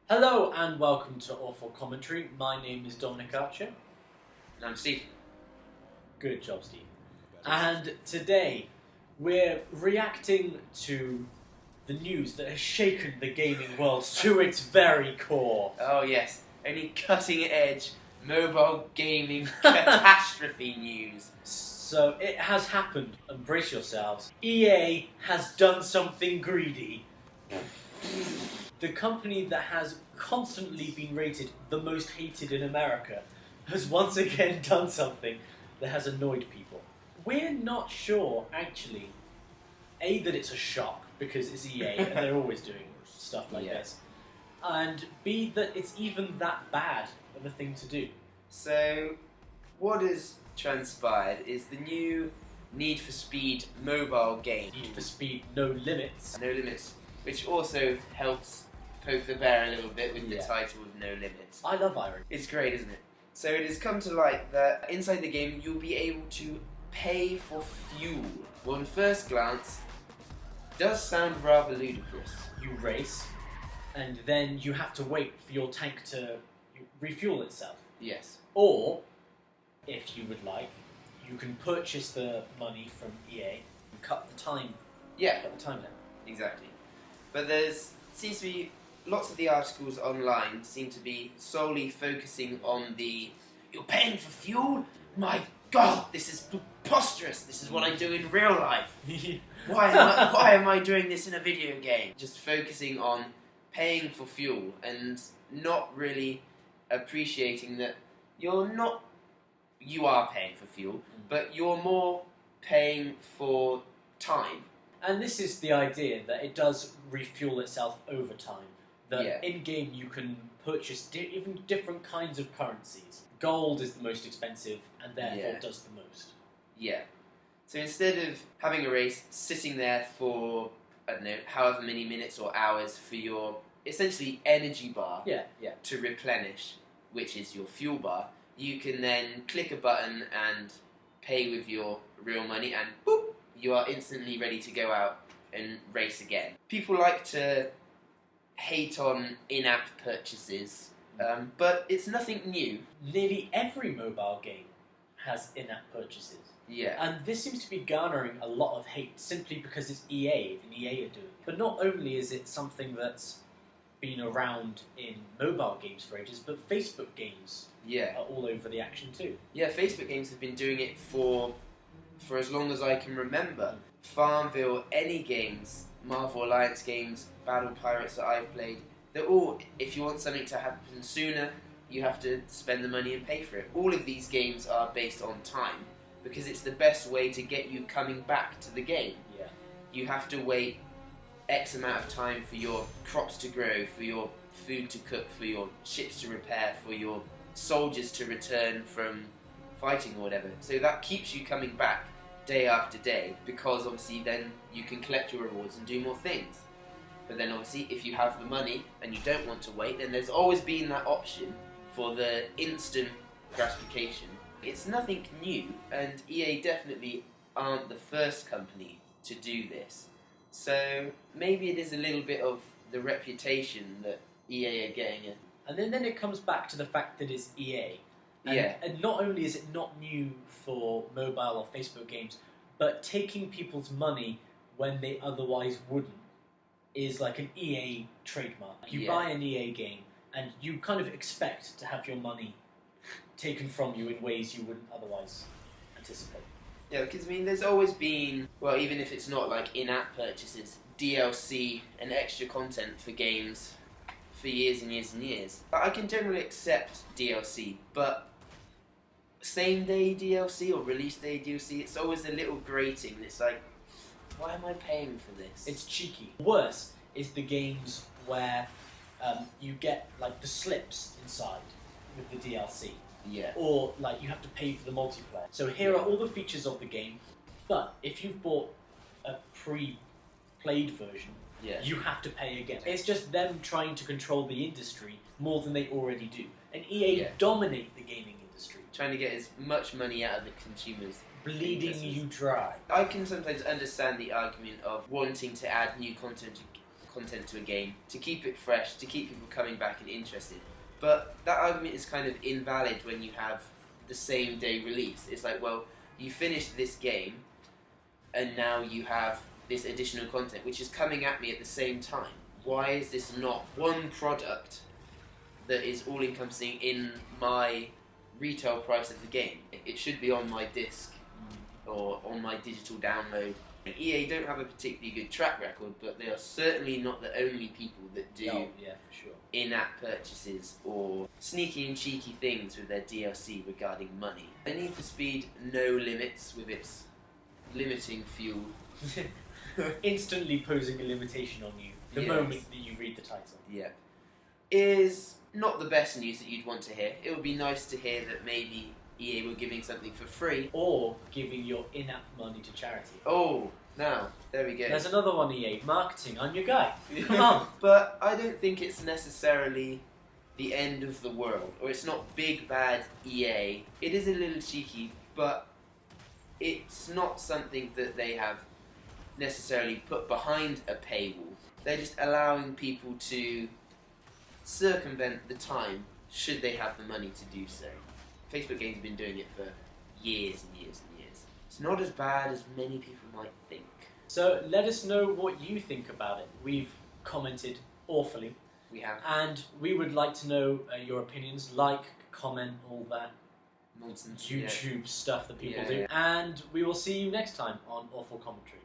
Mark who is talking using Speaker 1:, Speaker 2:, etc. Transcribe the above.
Speaker 1: Hello and welcome to Awful Commentary. My name is Dominic Archer.
Speaker 2: And I'm Steve.
Speaker 1: Good job, Steve. And today we're reacting to the news that has shaken the gaming world to its very core.
Speaker 2: Oh yes, any cutting edge mobile gaming catastrophe news.
Speaker 1: So it has happened. Embrace yourselves. EA has done something greedy. The company that has constantly been rated the most hated in America has once again done something that has annoyed people. We're not sure, actually, A, that it's a shock, because it's EA and they're always doing stuff like this, and B, that it's even that bad of a thing to do.
Speaker 2: So, what has transpired is the new Need for Speed mobile game.
Speaker 1: Need for Speed No Limits.
Speaker 2: No Limits, which also helps poke the bear a little bit with the title of No Limits.
Speaker 1: I love irony.
Speaker 2: It's great, isn't it? So it has come to light that inside the game you'll be able to pay for fuel. Well, on first glance, does sound rather ludicrous.
Speaker 1: You race, and then you have to wait for your tank to refuel itself.
Speaker 2: Yes.
Speaker 1: Or, if you would like, you can purchase the money from EA and cut the time.
Speaker 2: Yeah.
Speaker 1: Cut the time down.
Speaker 2: Exactly. But seems to be lots of the articles online seem to be solely focusing on the "you're paying for fuel? My God, this is preposterous. This is what I do in real life. Why am I doing this in a video game?" Just focusing on paying for fuel and not really appreciating that you are paying for fuel, but you're more paying for time.
Speaker 1: And this is the idea that it does refuel itself over time. That in-game you can purchase even different kinds of currencies. Gold is the most expensive and therefore does the most.
Speaker 2: Yeah. So instead of having a race, sitting there for, I don't know, however many minutes or hours for your essentially energy bar to replenish, which is your fuel bar, you can then click a button and pay with your real money and boop, you are instantly ready to go out and race again. People like to hate on in-app purchases, but it's nothing new.
Speaker 1: Nearly every mobile game has in-app purchases.
Speaker 2: Yeah.
Speaker 1: And this seems to be garnering a lot of hate simply because it's EA and EA are doing it. But not only is it something that's been around in mobile games for ages, but Facebook games are all over the action too.
Speaker 2: Yeah, Facebook games have been doing it for as long as I can remember. Farmville, any games, Marvel Alliance games, Battle Pirates that I've played, they're all, if you want something to happen sooner, you have to spend the money and pay for it. All of these games are based on time, because it's the best way to get you coming back to the game.
Speaker 1: Yeah.
Speaker 2: You have to wait X amount of time for your crops to grow, for your food to cook, for your ships to repair, for your soldiers to return from fighting or whatever. So that keeps you coming back day after day, because obviously then you can collect your rewards and do more things. But then obviously if you have the money and you don't want to wait, then there's always been that option for the instant gratification. It's nothing new, and EA definitely aren't the first company to do this. So maybe it is a little bit of the reputation that EA are getting.
Speaker 1: And then it comes back to the fact that it's EA. And not only is it not new for mobile or Facebook games, but taking people's money when they otherwise wouldn't is like an EA trademark. You buy an EA game and you kind of expect to have your money taken from you in ways you wouldn't otherwise anticipate.
Speaker 2: Yeah, because I mean, there's always been, well, even if it's not like in-app purchases, DLC and extra content for games for years and years and years. I can generally accept DLC, but same-day DLC or release-day DLC, it's always a little grating. It's like, why am I paying for this?
Speaker 1: It's cheeky. Worse is the games where you get like the slips inside with the DLC.
Speaker 2: Yeah.
Speaker 1: Or like you have to pay for the multiplayer. So here are all the features of the game, but if you've bought a pre-played version, you have to pay again. It's just them trying to control the industry more than they already do. And EA dominate the gaming industry.
Speaker 2: Trying to get as much money out of the consumers.
Speaker 1: Bleeding you dry.
Speaker 2: I can sometimes understand the argument of wanting to add new content content to a game, to keep it fresh, to keep people coming back and interested. But that argument is kind of invalid when you have the same day release. It's like, well, you finished this game, and now you have this additional content, which is coming at me at the same time. Why is this not one product that is all-encompassing in my retail price of the game? It should be on my disc or on my digital download. EA don't have a particularly good track record, but they are certainly not the only people that do
Speaker 1: for sure.
Speaker 2: in-app purchases or sneaky and cheeky things with their DLC regarding money. Need for Speed No Limits, with its limiting fuel,
Speaker 1: Instantly posing a limitation on you the
Speaker 2: Yes.
Speaker 1: moment that you read the title.
Speaker 2: yeah, is not the best news that you'd want to hear. It would be nice to hear that maybe EA were giving something for free.
Speaker 1: Or giving your in-app money to charity.
Speaker 2: Oh, now, there we go.
Speaker 1: There's another one, EA. Marketing, I'm your guy. Come on.
Speaker 2: But I don't think it's necessarily the end of the world, or it's not big bad EA. It is a little cheeky, but it's not something that they have necessarily put behind a paywall. They're just allowing people to circumvent the time should they have the money to do so. Facebook Games have been doing it for years and years and years. It's not as bad as many people might think.
Speaker 1: So let us know what you think about it. We've commented awfully,
Speaker 2: We have
Speaker 1: and we would like to know your opinions. Like, comment, all that
Speaker 2: nonsense.
Speaker 1: YouTube stuff that people
Speaker 2: Yeah,
Speaker 1: do.
Speaker 2: yeah.
Speaker 1: And we will see you next time on Awful Commentary.